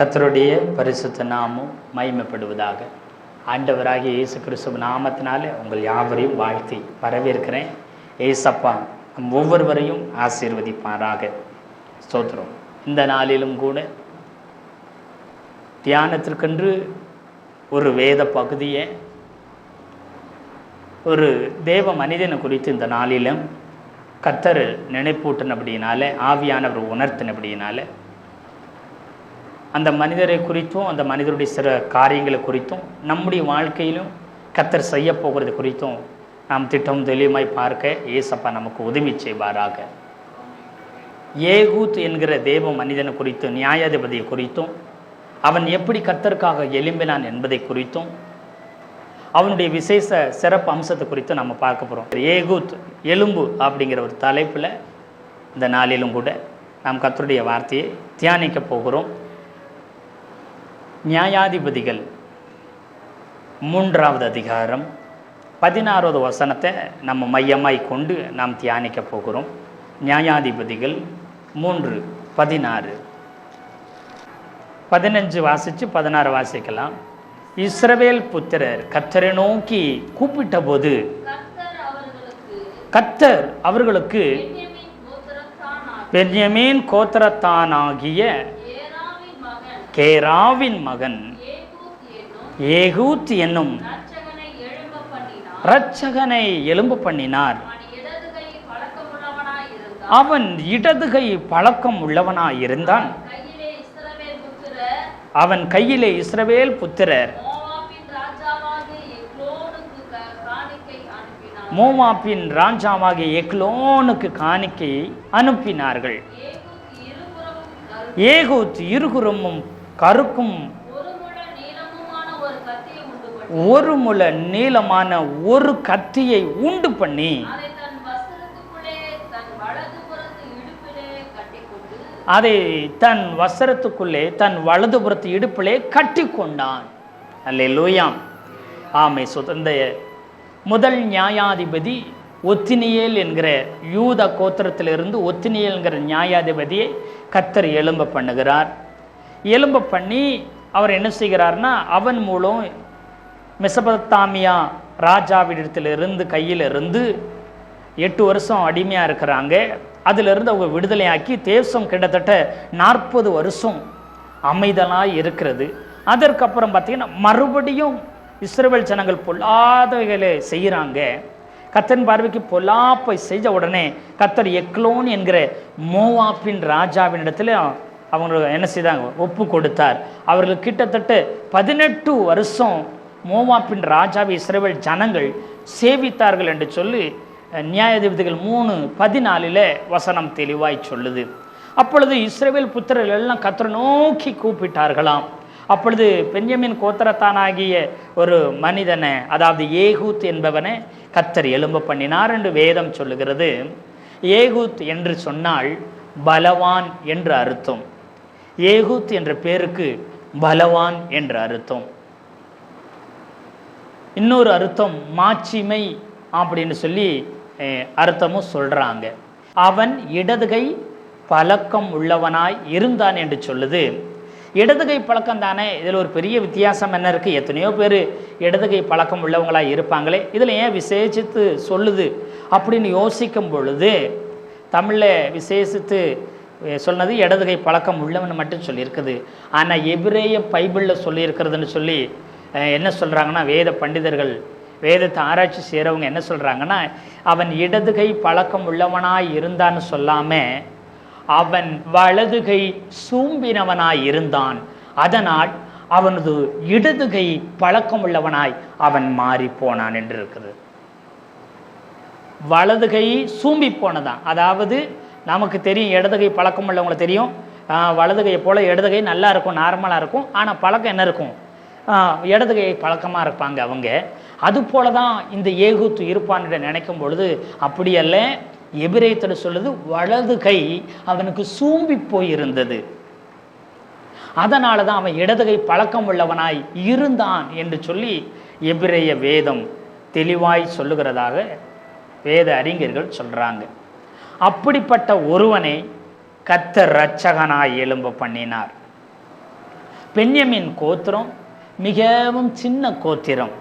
கர்த்தருடைய பரிசுத்த நாமம் மகிமைப்படுவதாக. ஆண்டவராகிய இயேசு கிறிஸ்துவ நாமத்தினாலே உங்கள் யாவரையும் வாழ்த்தி வரவேற்கிறேன். ஏசப்பா நம் ஒவ்வொருவரையும் ஆசீர்வதிப்பாராக. ஸ்தோத்திரம். இந்த நாளிலும் கூட தியானத்திற்கென்று ஒரு வேத பகுதியை, ஒரு தேவ மனிதனை குறித்து இந்த நாளிலும் கர்த்தர் நினைப்பூட்டினபடியினால, ஆவியானவர் உணர்த்தினபடியினால அந்த மனிதரை குறித்தும் அந்த மனிதருடைய சில காரியங்களை குறித்தும் நம்முடைய வாழ்க்கையிலும் கர்த்தர் செய்ய போகிறது குறித்தும் நாம் திட்டம் தெளிவாய் பார்க்க ஏசப்பா நமக்கு உதவி செய்வாராக. ஏகூத் என்கிற தேவ மனிதனை குறித்து, நியாயாதிபதியை குறித்தும், அவன் எப்படி கர்த்தருக்காக எழும்பினான் என்பதை குறித்தும், அவனுடைய விசேஷ சிறப்பு அம்சத்தை குறித்து நம்ம பார்க்க போகிறோம். ஏகூத் எலும்பு அப்படிங்கிற ஒரு தலைப்பில் இந்த நாளிலும் கூட நாம் கர்த்தருடைய வார்த்தையை தியானிக்க போகிறோம். நியாயாதிபதிகள் 3வது அதிகாரம் 16வது வசனத்தை நம்ம மையமாய் கொண்டு நாம் தியானிக்க போகிறோம். நியாயாதிபதிகள் 3:16, 15 வாசித்து 16 வாசிக்கலாம். இஸ்ரவேல் புத்திரர் கர்த்தரை நோக்கி கூப்பிட்ட போது கர்த்தர் அவர்களுக்கு பென்யமீன் கோத்திரத்தானாகிய கேராவின் மகன் ஏகூத் என்னும் இரட்சகனை எழும்ப பண்ணினார். அவன் இடதுகை பழக்கம் உள்ளவனாயிருந்தான். அவன் கையிலே இஸ்ரவேல் புத்திரர் மோவாபின் ராஜாவாகிய எக்லோனுக்கு காணிக்கை அனுப்பினார்கள். ஏகூத் இருபுறமும் கருக்கும் ஒரு முழ நீளமான ஒரு கத்தியை உண்டு பண்ணி அதை தன் வஸ்திரத்துக்குள்ளே தன் வலதுபுறத்து இடுப்பிலே கட்டி கொண்டான். அல்லேலூயா. ஆமை. சுதந்த முதல் நியாயாதிபதி ஒத்தினியேல் என்கிற யூத கோத்திரத்திலிருந்து ஒத்தினியேல் என்கிற நியாயாதிபதியை கர்த்தர் எழும்ப பண்ணுகிறார். எழும்ப பண்ணி அவர் என்ன செய்கிறார்னா, அவன் மூலம் மெசபத்தாமியா ராஜாவிடத்திலிருந்து கையிலிருந்து 8 வருஷம் அடிமையாக இருக்கிறாங்க. அதிலிருந்து அவங்க விடுதலையாக்கி தேசம் கிட்டத்தட்ட 40 வருஷம் அமைதலாக இருக்கிறது. அதற்கப்புறம் பார்த்திங்கன்னா மறுபடியும் இஸ்ரவேல் ஜனங்கள் பொல்லாதவைகளை செய்கிறாங்க. கர்த்தரின் பார்வைக்கு பொல்லாப்பை செஞ்ச உடனே கர்த்தர் எக்லோன் என்கிற மோவாபின் ராஜாவின் இடத்துல அவங்க என்ன செய்தாங்க, ஒப்பு கொடுத்தார். அவர்கள் கிட்டத்தட்ட 18 வருஷம் மோவாபின் ராஜாவை இஸ்ரவேல் ஜனங்கள் சேவித்தார்கள் என்று சொல்லி நியாயாதிபதிகள் 3:14 வசனம் தெளிவாய் சொல்லுது. அப்பொழுது இஸ்ரவேல் புத்திரர்கள் எல்லாம் கர்த்தரை நோக்கி கூப்பிட்டார்களாம். அப்பொழுது பென்யமீன் கோத்திரத்தானாகிய ஒரு மனிதனை, அதாவது ஏகூத் என்பவனை கர்த்தர் எழும்ப பண்ணினார் என்று வேதம் சொல்லுகிறது. ஏகூத் என்று சொன்னால் பலவான் என்று அர்த்தம். ஏகூத் என்ற பேருக்கு பலவான் என்ற அர்த்தம். இன்னொரு அர்த்தம் மாட்சிமை அப்படின்னு சொல்லி அர்த்தமும் சொல்கிறாங்க. அவன் இடதுகை பழக்கம் உள்ளவனாய் இருந்தான் என்று சொல்லுது. இடதுகை பழக்கம் தானே, இதில் ஒரு பெரிய வித்தியாசம் என்ன இருக்குது? எத்தனையோ பேர் இடதுகை பழக்கம் உள்ளவங்களாக இருப்பாங்களே, இதில் ஏன் விசேஷித்து சொல்லுது அப்படின்னு யோசிக்கும் பொழுது, தமிழில் விசேஷித்து சொன்னது இடதுகை பழக்கம் உள்ளவன் மட்டும் சொல்லியிருக்குது. ஆனால் எபிரேய பைபிளில் சொல்லியிருக்கிறதுன்னு சொல்லி என்ன சொல்கிறாங்கன்னா, வேத பண்டிதர்கள், வேதத்தை ஆராய்ச்சி செய்கிறவங்க என்ன சொல்கிறாங்கன்னா, அவன் இடதுகை பழக்கம் உள்ளவனாய் இருந்தான்னு சொல்லாமல் அவன் வலதுகை சூம்பினவனாய் இருந்தான். அதனால் அவனது இடதுகை பழக்கம் உள்ளவனாய் அவன் மாறி போனான் என்று இருக்குது. வலதுகை சூம்பி போனதான். அதாவது நமக்கு தெரியும், இடதுகை பழக்கம் உள்ளவங்களை தெரியும், வலதுகையை போல் இடதுகை நல்லா இருக்கும், நார்மலாக இருக்கும். ஆனால் பழக்கம் என்ன இருக்கும்? இடதுகை பழக்கமாக இருப்பாங்க அவங்க. அது போல தான் இந்த ஏகூத் இருப்பான்னு நினைக்கும் பொழுது அப்படியல்ல. எபிரேயத்தில் சொல்லுது, வலது கை அவனுக்கு சூம்பி போயிருந்தது. அதனால தான் அவன் இடதுகை பழக்கம் உள்ளவனாய் இருந்தான் என்று சொல்லி எபிரேய வேதம் தெளிவாய் சொல்லுகிறதாக வேத அறிஞர்கள் சொல்கிறாங்க. அப்படிப்பட்ட ஒருவனை கர்த்தர் இரட்சகனாய் எழும்ப பண்ணினார். பென்யமீன் கோத்திரம் மிகவும் சின்ன கோத்திரம்.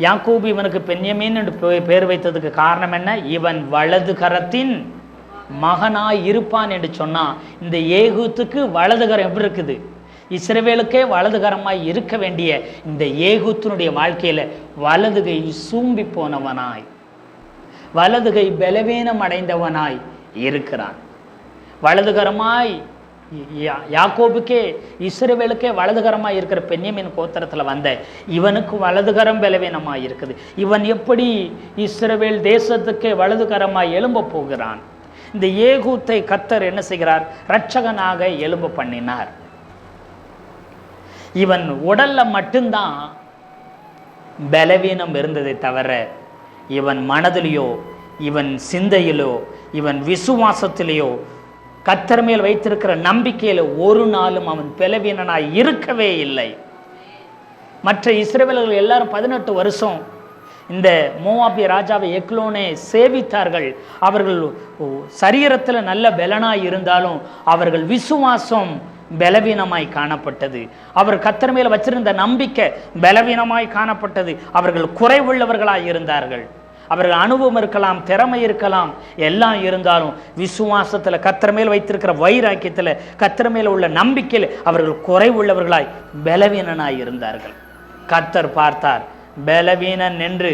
யாக்கோபு இவனுக்கு பென்யமீன் என்று பெயர் வைத்ததுக்கு காரணம் என்ன? இவன் வலது கரத்தின் மகனாய் இருப்பான் என்று சொன்னா, இந்த ஏகூத்துக்கு வலது கரம் எப்படி இருக்குது? இஸ்ரவேலுக்கே வலதுகரமாய் இருக்க வேண்டிய இந்த ஏகூத்தினுடைய வாழ்க்கையில வலதுகை சூம்பி போனவனாய், வலதுகை பலவீனம் அடைந்தவனாய் இருக்கிறான். வலதுகரமாய் யாக்கோபுக்கே இஸ்ரவேலுக்கே வலதுகரமாய் இருக்கிற பென்யமீன் கோத்திரத்தில் வந்த இவனுக்கு வலதுகரம் பலவீனமாய் இருக்குது. இவன் எப்படி இஸ்ரவேல் தேசத்துக்கே வலதுகரமாய் எழும்ப போகிறான்? இந்த ஏகூத்தை கர்த்தர் என்ன செய்கிறார்? இரட்சகனாக எழும்ப பண்ணினார். இவன் உடல்ல மட்டும்தான் பலவீனம் இருந்ததை தவிர இவன் மனதிலேயோ இவன் சிந்தையிலோ இவன் விசுவாசத்திலேயோ கர்த்தர் மேல் வைத்திருக்கிற நம்பிக்கையில ஒரு நாளும் அவன் பலவீனனாய் இருக்கவே இல்லை. மற்ற இஸ்ரவேலர்கள் எல்லாரும் 18 வருஷம் இந்த மோவாபிய ராஜாவை எக்லோனே சேவித்தார்கள். அவர்கள் சரீரத்தில் நல்ல பலனாய் இருந்தாலும் அவர்கள் விசுவாசம் பலவீனமாய் காணப்பட்டது. அவர் கர்த்தர் மேல் வச்சிருந்த நம்பிக்கை பலவீனமாய் காணப்பட்டது. அவர்கள் குறைவுள்ளவர்களாய் இருந்தார்கள். அவர்கள் அனுபவம் இருக்கலாம், திறமை இருக்கலாம், எல்லாம் இருந்தாலும் விசுவாசத்தில் கர்த்தர் மேல் வைத்திருக்கிற வைராக்கியத்தில் கர்த்தர் மேல் உள்ள நம்பிக்கையில் அவர்கள் குறைவுள்ளவர்களாய் பலவீனனாய் இருந்தார்கள். கர்த்தர் பார்த்தார், பலவீனன் என்று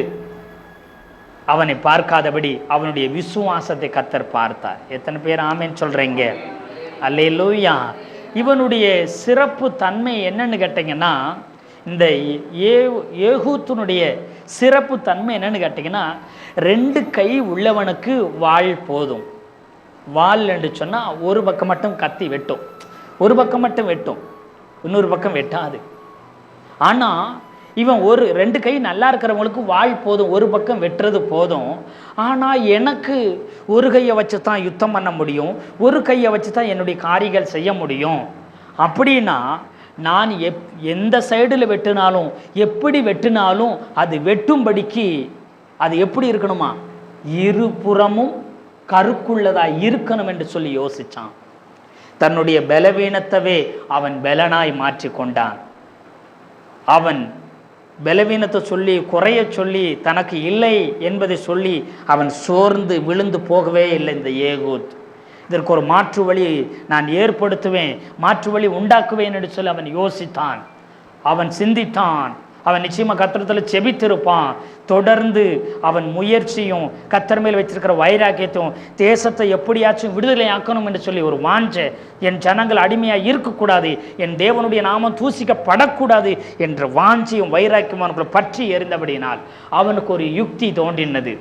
அவனை பார்க்காதபடி அவனுடைய விசுவாசத்தை கர்த்தர் பார்த்தார். எத்தனை பேர் ஆமேன்னு சொல்றீங்க? அல்லேலூயா. இவனுடைய சிறப்பு தன்மை என்னன்னு கேட்டிங்கன்னா, இந்த ஏகூத்தினுடைய சிறப்பு தன்மை என்னன்னு கேட்டிங்கன்னா, 2 கை உள்ளவனுக்கு வாள் போதும். வாள் என்று சொன்னால் ஒரு பக்கம் மட்டும் கத்தி வெட்டும், ஒரு பக்கம் மட்டும் வெட்டும், இன்னொரு பக்கம் வெட்டாது. ஆனால் இவன் 2 கை நல்லா இருக்கிறவங்களுக்கு வாள் போதும், ஒரு பக்கம் வெட்டுறது போதும். ஆனால் எனக்கு ஒரு கையை வச்சு தான் யுத்தம் பண்ண முடியும், ஒரு கையை வச்சு தான் என்னுடைய காரியங்கள் செய்ய முடியும். அப்படின்னா நான் எந்த சைடில் வெட்டினாலும் எப்படி வெட்டினாலும் அது வெட்டும்படிக்கு அது எப்படி இருக்கணுமா? இருபுறமும் கருக்குள்ளதாக இருக்கணும் என்று சொல்லி யோசித்தான். தன்னுடைய பலவீனத்தவே அவன் பலனாய் மாற்றி கொண்டான். அவன் பலவீனத்தை சொல்லி குறைய சொல்லி தனக்கு இல்லை என்பதை சொல்லி அவன் சோர்ந்து விழுந்து போகவே இல்லை. இந்த ஏகூத் இதற்கு ஒரு மாற்று வழி நான் ஏற்படுத்துவேன், மாற்று வழி உண்டாக்குவேன் என்று சொல்லி அவன் யோசித்தான், அவன் சிந்தித்தான். அவன் நிச்சயமாக கர்த்தரிடத்தில் செபித்திருப்பான். தொடர்ந்து அவன் முயற்சியும் கர்த்தர் மேல் வச்சிருக்கிற வைராக்கியத்தையும் தேசத்தை எப்படியாச்சும் விடுதலை ஆக்கணும் என்று சொல்லி ஒரு வாஞ்சை, என் ஜனங்கள் அடிமையாக இருக்கக்கூடாது, என் தேவனுடைய நாமம் தூசிக்கப்படக்கூடாது என்ற வாஞ்சியும் வைராக்கியம் அவனுக்குள்ள பற்றி எறிந்தபடியினால் அவனுக்கு ஒரு யுக்தி தோன்றினது.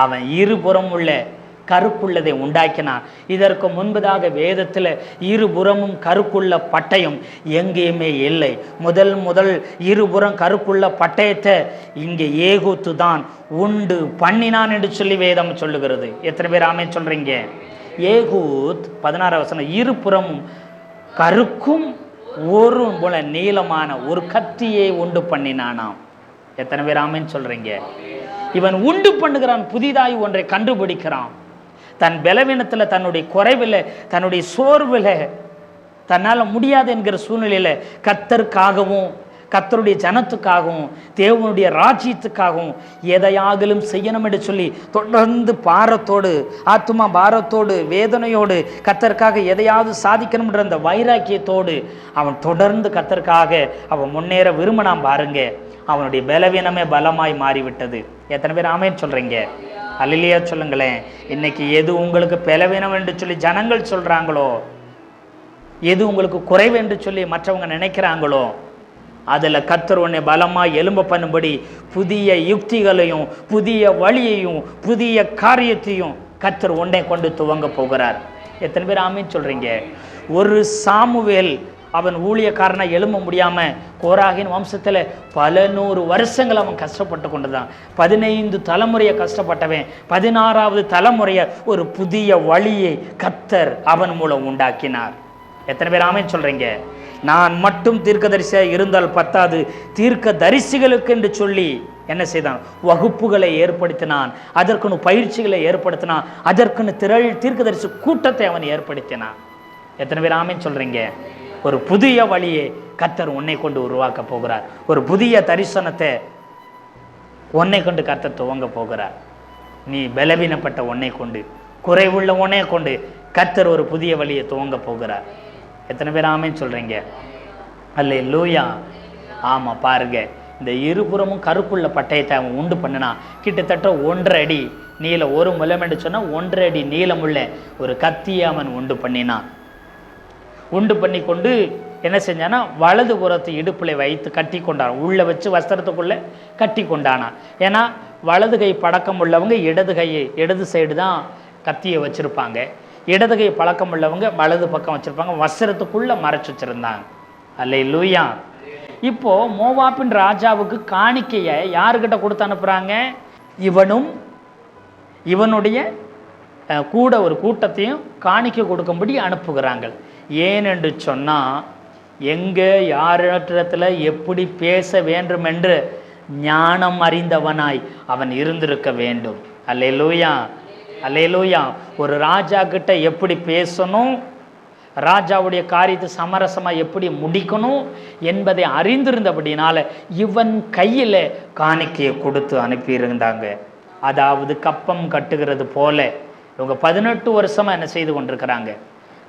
அவன் இருபுறம் உள்ள கருக்குள்ளதை உண்டாக்கினான். இதற்கு முன்பதாக வேதத்தில் இருபுறமும் கருக்குள்ள பட்டயம் எங்கேயுமே இல்லை. முதல் இருபுறம் கருக்குள்ள பட்டயத்தை இங்கே ஏகூத்து தான் உண்டு பண்ணினான் என்று சொல்லி வேதம் சொல்லுகிறது. எத்தனை பேர் ஆமென் சொல்றீங்க? ஏகூத் 16 வசனம், இருபுறமும் கருக்கும் ஒரு போல நீளமான ஒரு கத்தியை உண்டு பண்ணினானாம். எத்தனை பேர் ஆமென் சொல்றீங்க? இவன் உண்டு பண்ணுகிறான், புதிதாய் ஒன்றை கண்டுபிடிக்கிறான். தன் பலவீனத்தில், தன்னுடைய குறைவில், தன்னுடைய சோர்வில், தன்னால் முடியாது என்கிற சூழ்நிலையில் கர்த்தருக்காகவும் கர்த்தருடைய ஜனத்துக்காகவும் தேவனுடைய ராஜ்யத்துக்காகவும் எதையாகலும் செய்யணும் என்று சொல்லி தொடர்ந்து பாரத்தோடு, ஆத்துமா பாரத்தோடு, வேதனையோடு கர்த்தருக்காக எதையாவது சாதிக்கணும்ன்ற அந்த வைராக்கியத்தோடு அவன் தொடர்ந்து கர்த்தருக்காக அவன் முன்னேற விரும்பினான். பாருங்க, அவனுடைய பலவீனமே பலமாய் மாறிவிட்டது. எத்தனை பேர் ஆமென் சொல்றீங்க? அல்லேலூயா சொல்லுங்களேன். இன்னைக்கு எது உங்களுக்கு பலவீனம் என்று சொல்லி ஜனங்கள் சொல்றாங்களோ, எது உங்களுக்கு குறைவு என்று சொல்லி மற்றவங்க நினைக்கிறாங்களோ, அதில் கர்த்தர் உன்னை பலமாக எலும்ப பண்ணும்படி புதிய யுக்திகளையும் புதிய வழியையும் புதிய காரியத்தையும் கர்த்தர் உன்னை கொண்டு துவங்க போகிறார். எத்தனை பேர் ஆமென் சொல்றீங்க? ஒரு சாமுவேல் அவன் ஊழியக்காரனை எழும்ப முடியாமல் கோராகின் வம்சத்தில் பல 100 வருஷங்கள் அவன் கஷ்டப்பட்டு கொண்டு தான் 15 தலைமுறையை கஷ்டப்பட்டவன் 16வது தலைமுறையை ஒரு புதிய வழியை கர்த்தர் அவன் மூலம் உண்டாக்கினார். எத்தனை பேர் ஆமென் சொல்றீங்க? நான் மட்டும் தீர்க்கதரிசியாக இருந்தால் பத்தாது, தீர்க்க தரிசிகளுக்கு என்று சொல்லி என்ன செய்தான்? வகுப்புகளை ஏற்படுத்தினான், அதற்குன்னு பயிற்சிகளை ஏற்படுத்தினான், அதற்குன்னு தீர்க்கதரிசி கூட்டத்தை அவன் ஏற்படுத்தினான். எத்தனை பேர் ஆமேன்னு சொல்றீங்க? ஒரு புதிய வழியை கர்த்தர் உன்னை கொண்டு உருவாக்க போகிறார். ஒரு புதிய தரிசனத்தை உன்னை கொண்டு கர்த்தர் துவங்க போகிறார். நீ பலவீனப்பட்ட உன்னை கொண்டு, குறைவுள்ள உன்னை கொண்டு கர்த்தர் ஒரு புதிய வழியை துவங்க போகிறார். எத்தனை பேர் ஆமேன்னு சொல்றீங்க? அல்லேலூயா. ஆமா, பாருங்க, இந்த இருபுறமும் கருப்புள்ள பட்டயத்தை அவன் உண்டு பண்ணினா கிட்டத்தட்ட 1.5 அடி நீளம், 1 முழம் என்று சொன்னா 1.5 அடி நீளமுள்ள ஒரு கத்தியை அவன் உண்டு பண்ணினான். உண்டு பண்ணி கொண்டு என்ன செஞ்சானா, வலது புறத்தை இடுப்பில் வைத்து கட்டி கொண்டான். உள்ளே வச்சு வஸ்திரத்துக்குள்ளே கட்டி கொண்டானா. ஏன்னா வலது கை பழக்கம் உள்ளவங்க இடது சைடு தான் கத்தியை வச்சுருப்பாங்க. இடது கை பழக்கம் உள்ளவங்க வலது பக்கம் வச்சுருப்பாங்க. வஸ்திரத்துக்குள்ளே மறைச்சி வச்சுருந்தாங்க. அல்லேலூயா. இப்போது மோவாபின் ராஜாவுக்கு காணிக்கையை யாருக்கிட்ட கொடுத்து அனுப்புகிறாங்க? இவனும் இவனுடைய கூட ஒரு கூட்டத்தையும் காணிக்கை கொடுக்கும்படி அனுப்புகிறாங்க. ஏனென்று சொன்னால், எங்கே யாரிடத்தில் எப்படி பேச வேண்டும் என்று ஞானம் அறிந்தவனாய் அவன் இருந்திருக்க வேண்டும். அல்லேலூயா, அல்லேலூயா. ஒரு ராஜா கிட்ட எப்படி பேசணும், ராஜாவுடைய காரியத்தை சமரசமாக எப்படி முடிக்கணும் என்பதை அறிந்திருந்தபடினால இவன் கையில் காணிக்கையை கொடுத்து அனுப்பியிருந்தாங்க. அதாவது கப்பம் கட்டுகிறது போல இவங்க 18 வருஷமாக என்ன செய்து கொண்டிருக்கிறாங்க?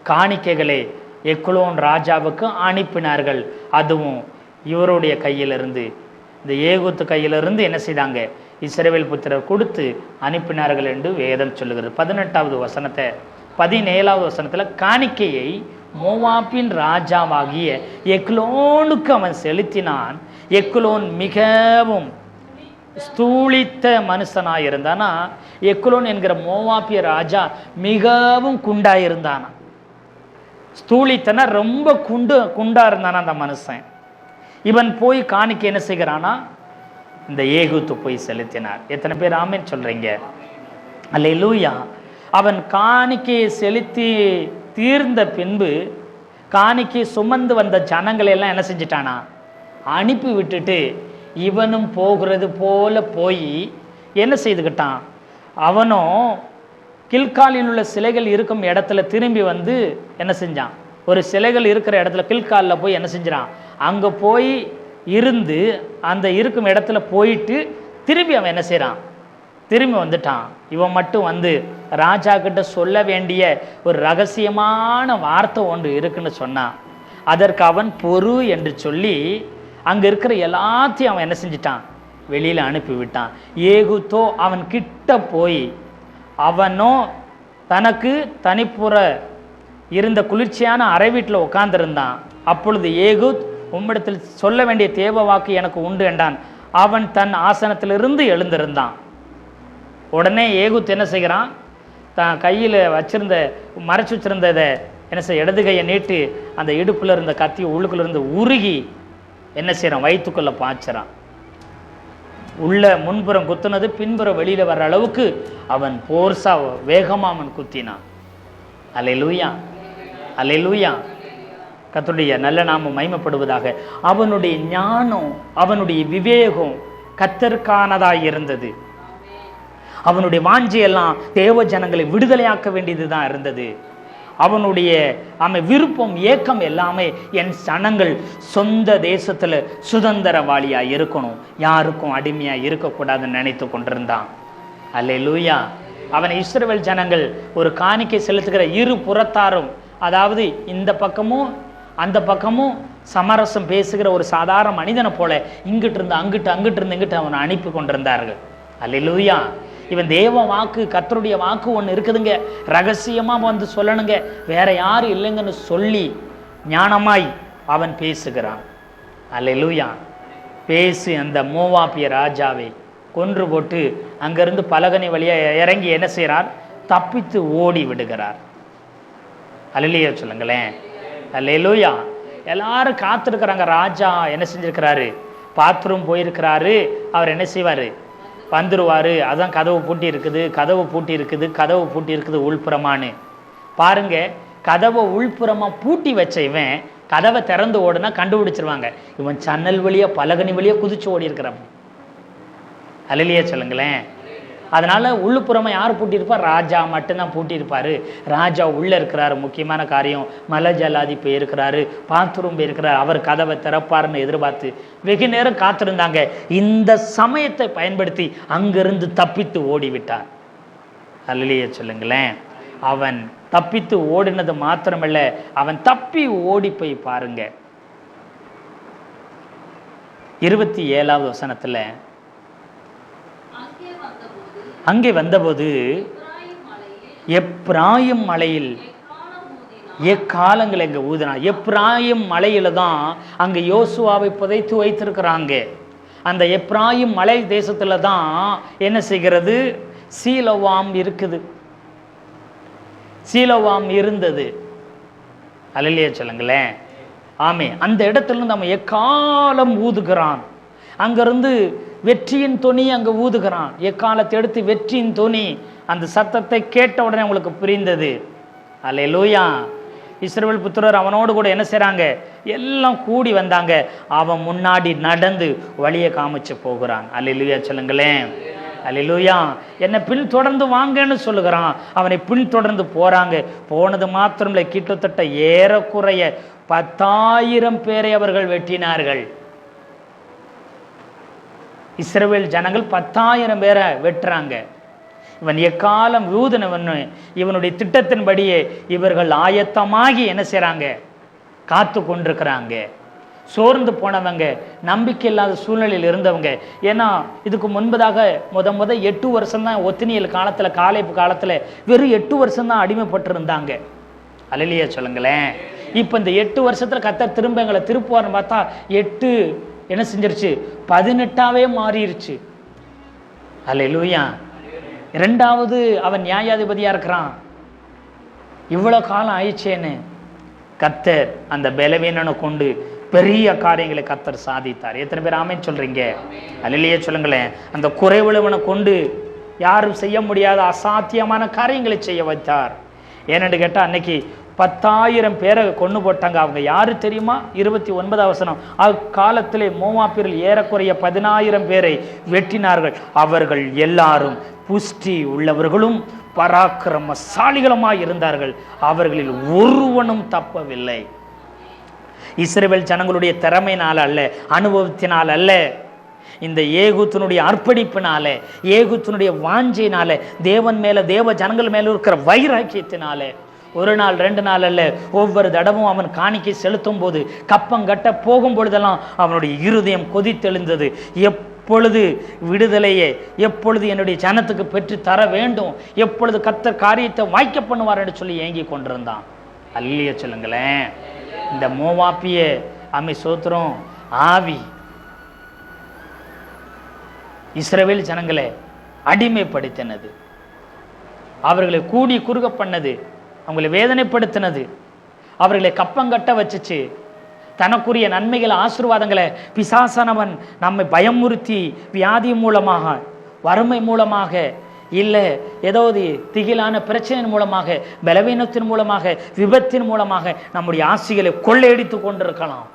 காணிக்கைகளை எக்லோன் ராஜாவுக்கு அனுப்பினார்கள். அதுவும் இவருடைய கையிலிருந்து, இந்த ஏகூத்து கையிலிருந்து என்ன செய்தாங்க? இஸ்ரவேல் புத்திரர் கொடுத்து அனுப்பினார்கள் என்று வேதம் சொல்லுகிறது. 18வது வசனத்தை 17வது வசனத்தில் காணிக்கையை மோவாபின் ராஜாவாகிய எக்லோனுக்கு அவன் செலுத்தினான். எக்லோன் மிகவும் ஸ்தூளித்த மனுஷனாயிருந்தானா. எக்லோன் என்கிற மோவாபிய ராஜா மிகவும் குண்டாயிருந்தானா. ஸ்தூளித்தனா, ரொம்ப குண்டா இருந்தானா அந்த மனுஷன். இவன் போய் காணிக்கை என்ன செய்கிறானா? இந்த ஏகூத்து போய் செலுத்தினார். எத்தனை பேர் ஆமென் சொல்றீங்க? அல்லேலூயா. அவன் காணிக்கையை செலுத்தி தீர்ந்த பின்பு காணிக்கை சுமந்து வந்த ஜனங்களை எல்லாம் என்ன செஞ்சிட்டானா? அனுப்பி விட்டுட்டு இவனும் போகிறது போல போய் என்ன செய்துக்கிட்டான்? அவனும் கில்காலில் உள்ள சிலைகள் இருக்கும் இடத்துல திரும்பி வந்து என்ன செஞ்சான்? ஒரு சிலைகள் இருக்கிற இடத்துல கில்காலில் போய் என்ன செஞ்சான்? அங்கே போய் இருந்து அந்த இருக்கும் இடத்துல போயிட்டு திரும்பி அவன் என்ன செய்கிறான்? திரும்பி வந்துட்டான். இவன் மட்டும் வந்து ராஜா கிட்ட சொல்ல வேண்டிய ஒரு ரகசியமான வார்த்தை ஒன்று இருக்குன்னு சொன்னான். அதற்கு அவன் பொறு என்று சொல்லி அங்கே இருக்கிற எல்லாத்தையும் அவன் என்ன செஞ்சிட்டான்? வெளியில் அனுப்பிவிட்டான். ஏகூத்தோ அவன் கிட்ட போய் அவனோ தனக்கு தனிப்புற இருந்த குளிர்ச்சியான அறை வீட்டில் உட்கார்ந்திருந்தான். அப்பொழுது ஏகூத், உம்மிடத்தில் சொல்ல வேண்டிய தேவ வாக்கு எனக்கு உண்டு என்றான். அவன் தன் ஆசனத்திலிருந்து எழுந்திருந்தான். உடனே ஏகூத் என்ன செய்கிறான்? தான் கையில் வச்சிருந்த மறைச்சி வச்சிருந்ததை என்ன செய்ய, இடது கையை நீட்டி அந்த இடுப்பில் இருந்த கத்தி உள்ளுக்குள்ள இருந்து உருகி என்ன செய்கிறான்? வயிற்றுக்குள்ளே பாய்ச்சறான். உள்ள முன்புறம் குத்துனது பின்புறம் வெளியில் வர்ற அளவுக்கு அவன் போர்ஸா வேகமாக அவன் குத்தினான். அல்லேலூயா, அல்லேலூயா. கர்த்தருடைய நல்ல நாமம் மகிமைப்படுவதாக. அவனுடைய ஞானம், அவனுடைய விவேகம் கர்த்தருக்கானதாக இருந்தது. அவனுடைய வாஞ்சியெல்லாம் தேவ ஜனங்களை விடுதலையாக்க வேண்டியது தான் இருந்தது. அவனுடைய விருப்பம், ஏக்கம் எல்லாமே என் ஜனங்கள் சொந்த தேசத்தில் சுதந்திரவாளியாக இருக்கணும், யாருக்கும் அடிமையாக இருக்கக்கூடாதுன்னு நினைத்து கொண்டிருந்தான். அல்லேலூயா. அவன் இஸ்ரவேல் ஜனங்கள் ஒரு காணிக்கை செலுத்துகிற இரு புறத்தாரும், அதாவது இந்த பக்கமும் அந்த பக்கமும் சமரசம் பேசுகிற ஒரு சாதாரண மனிதனை போல இங்கிட்டு இருந்து அங்கிட்டு, அங்கிட்டு இருந்து இங்கிட்டு அவனை அனுப்பி கொண்டிருந்தார்கள். அல்லேலூயா. இவன் தேவ வாக்கு, கர்த்தருடைய வாக்கு ஒன்று இருக்குதுங்க, ரகசியமாக வந்து சொல்லணுங்க, வேற யாரும் இல்லைங்கன்னு சொல்லி ஞானமாய் அவன் பேசுகிறான். அல்லேலூயா. பேசி அந்த மோவாபிய ராஜாவை கொன்று போட்டு அங்கிருந்து பலகனி வழியாக இறங்கி என்ன செய்கிறார்? தப்பித்து ஓடி விடுகிறார். அல்லேலூயா சொல்லுங்களேன். அல்லேலூயா. எல்லாரும் காத்திருக்கிறாங்க. ராஜா என்ன செஞ்சிருக்கிறாரு? பாத்ரூம் போயிருக்கிறாரு. அவர் என்ன செய்வார்? வந்துடுவார். அதான் கதவு பூட்டி இருக்குது, கதவு பூட்டி இருக்குது, கதவு பூட்டி இருக்குது உள்புறமானு பாருங்க. கதவை உள்புறமாக பூட்டி வச்ச இவன் கதவை திறந்து ஓடுனா கண்டுபிடிச்சிருவாங்க. இவன் ஜன்னல் வழியாக பலகனி வழியாக குதிச்சு ஓடி இருக்கிறான். அல்லேலூயா சொல்லுங்களேன். அதனால உள்ளுப்புறமாக யார் பூட்டியிருப்பார்? ராஜா மட்டும்தான் பூட்டியிருப்பார். ராஜா உள்ளே இருக்கிறாரு, முக்கியமான காரியம் மலை ஜலாதி போயிருக்கிறாரு, பாத்ரூம் போயிருக்கிறார், அவர் கதவை திறப்பாருன்னு எதிர்பார்த்து வெகு நேரம் காத்திருந்தாங்க. இந்த சமயத்தை பயன்படுத்தி அங்கிருந்து தப்பித்து ஓடிவிட்டார். அல்லேலூயா சொல்லுங்களேன். அவன் தப்பித்து ஓடினது மாத்திரமல்ல, அவன் தப்பி ஓடி போய் பாருங்க 27வது வசனத்துல, அங்கே வந்தபோது எப்ராயிம் மலையில் எக்காலங்கள் எங்க ஊதினா. எப்ராயிம் மலையில தான் அங்க யோசுவாவை புதைத்து வைத்திருக்கிறாங்க. அந்த எப்ராயிம் மலை தேசத்துல தான் என்ன செய்கிறது? சீலோவாம் இருக்குது, சீலோவாம் இருந்தது. அல்லேலூயா சொல்லுங்களேன். ஆமே. அந்த இடத்துல நம்ம எக்காலம் ஊதுகிறான். அங்கிருந்து வெற்றியின் தொனி அங்கே ஊதுகிறான். எக்காலத்தை எடுத்து வெற்றியின் தொனி. அந்த சத்தத்தை கேட்ட உடனே உங்களுக்கு புரிந்தது. அல்லேலூயா. இஸ்ரவேல் புத்திரர் அவனோடு கூட என்ன செய்கிறாங்க? எல்லாம் கூடி வந்தாங்க. அவன் முன்னாடி நடந்து வழியை காமிச்சு போகிறான். அல்லேலூயா சொல்லுங்களேன். அல்லேலூயா. என்னை பின் தொடர்ந்து வாங்கன்னு சொல்லுகிறான். அவனை பின் தொடர்ந்து போகிறாங்க. போனது மாத்திரமில்லை, கிட்டத்தட்ட ஏறக்குறைய 10,000 பேரை அவர்கள் வெட்டினார்கள். இஸ்ரவேல் ஜனங்கள் 10,000 பேரை வெட்டுறாங்க. இவன் எக்காலம் ஊதினவன். இவனுடைய திட்டத்தின்படியே இவர்கள் ஆயத்தமாகி என்ன செய்கிறாங்க? காத்து கொண்டிருக்கிறாங்க. சோர்ந்து போனவங்க, நம்பிக்கை இல்லாத சூழ்நிலையில் இருந்தவங்க. ஏன்னா இதுக்கு முன்பதாக முத 8 வருஷம்தான் ஒத்தினியல் காலத்தில், காலேப் காலத்தில் வெறும் 8 வருஷம்தான் அடிமைப்பட்டிருந்தாங்க. அல்லேலூயா சொல்லுங்களேன். இப்போ இந்த 8 வருஷத்தில் கர்த்தர் திரும்ப எங்களை திருப்புவார்னு பார்த்தா 8 என்ன செஞ்சிருச்சு? 18ஆவே மாறிடுச்சு. அல்லேலூயா. 2வது அவன் நியாயாதிபதியாக இருக்கிறான். இவ்வளோ காலம் ஆயிடுச்சேன்னு கர்த்தர் அந்த பலவீனனை கொண்டு பெரிய காரியங்களை கர்த்தர் சாதித்தார். எத்தனை பேர் ஆமென் சொல்றீங்க? அல்லேலூயா சொல்லுங்களேன். அந்த குறைவுள்ளவனை கொண்டு யாரும் செய்ய முடியாத அசாத்தியமான காரியங்களை செய்ய வைத்தார். ஏன்னு கேட்டால் அன்னைக்கு 10,000 பேரை கொண்டு போட்டாங்க. அவங்க யாரு தெரியுமா? 29வது வசனம். அக்காலத்திலே மோவாபியர்கள் ஏறக்குறைய 10,000 பேரை வெட்டினார்கள். அவர்கள் எல்லாரும் புஷ்டி உள்ளவர்களும் பராக்கிரமசாலிகளுமாய் இருந்தார்கள். அவர்களில் ஒருவனும் தப்பவில்லை. இஸ்ரவேல் ஜனங்களுடைய திறமையினால் அல்ல, அனுபவத்தினால் அல்ல, இந்த ஏகூத்தினுடைய அர்ப்பணிப்பினால, ஏகூத்தினுடைய வாஞ்சையினால, தேவன் மேல, தேவ ஜனங்கள் மேல இருக்கிற வைராக்கியத்தினால, ஒரு நாள் 2 நாள் அல்ல, ஒவ்வொரு தடவும் அவன் காணிக்கை செலுத்தும் போது, கப்பங்கட்ட போகும் பொழுதெல்லாம் அவனுடைய இருதயம் கொதித்தெழுந்தது. எப்பொழுது விடுதலையே, எப்பொழுது என்னுடைய ஜனத்துக்கு பெற்று தர வேண்டும், எப்பொழுது கர்த்தர் காரியத்தை வாய்க்க பண்ணுவார் என்று சொல்லி ஏங்கி கொண்டிருந்தான். அல்லேலூயா சொல்லுங்களேன். இந்த மோவாபிய அமை சோத்திரம் ஆவி இஸ்ரவேல் ஜனங்களை அடிமைப்படுத்தினது, அவர்களை கூடி குறுக பண்ணது, அவங்களை வேதனைப்படுத்தினது, அவர்களை கப்பங்கட்ட வச்சுச்சு. தனக்குரிய நன்மைகளை, ஆசீர்வாதங்களை பிசாசானவன் நம்மை பயமுறுத்தி வியாதி மூலமாக, வறுமை மூலமாக, இல்லை ஏதாவது திகிலான பிரச்சனையின் மூலமாக, பலவீனத்தின் மூலமாக, விபத்தின் மூலமாக நம்முடைய ஆசைகளை கொள்ளையடித்து கொண்டிருக்கலாம்.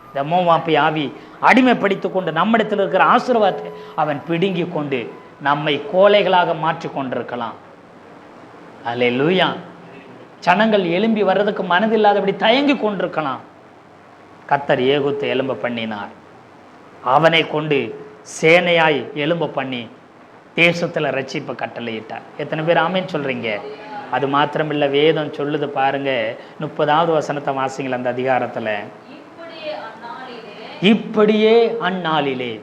இந்த மோவாபி ஆவி அடிமைப்படுத்தி கொண்டு நம்மிடத்தில் இருக்கிற ஆசீர்வாதத்தை அவன் பிடுங்கி கொண்டு நம்மை கோழைகளாக மாற்றி கொண்டிருக்கலாம். அல்லேலூயா. ஜனங்கள் எழும்பி வர்றதுக்கு மனதில்லாதபடி தயங்கி கொண்டிருக்கலாம். கர்த்தர் ஏகூத்தை எழும்ப பண்ணினார். அவனை கொண்டு சேனையாய் எழும்ப பண்ணி தேசத்தில் ரட்சிப்பை கட்டளையிட்டார். எத்தனை பேர் ஆமேன்னு சொல்றீங்க? அது மாத்திரமில்லை, வேதம் சொல்லுது பாருங்க, 30வது வசனத்தை வாசிங்கள் அந்த அதிகாரத்தில். இப்படியே அந்நாளிலே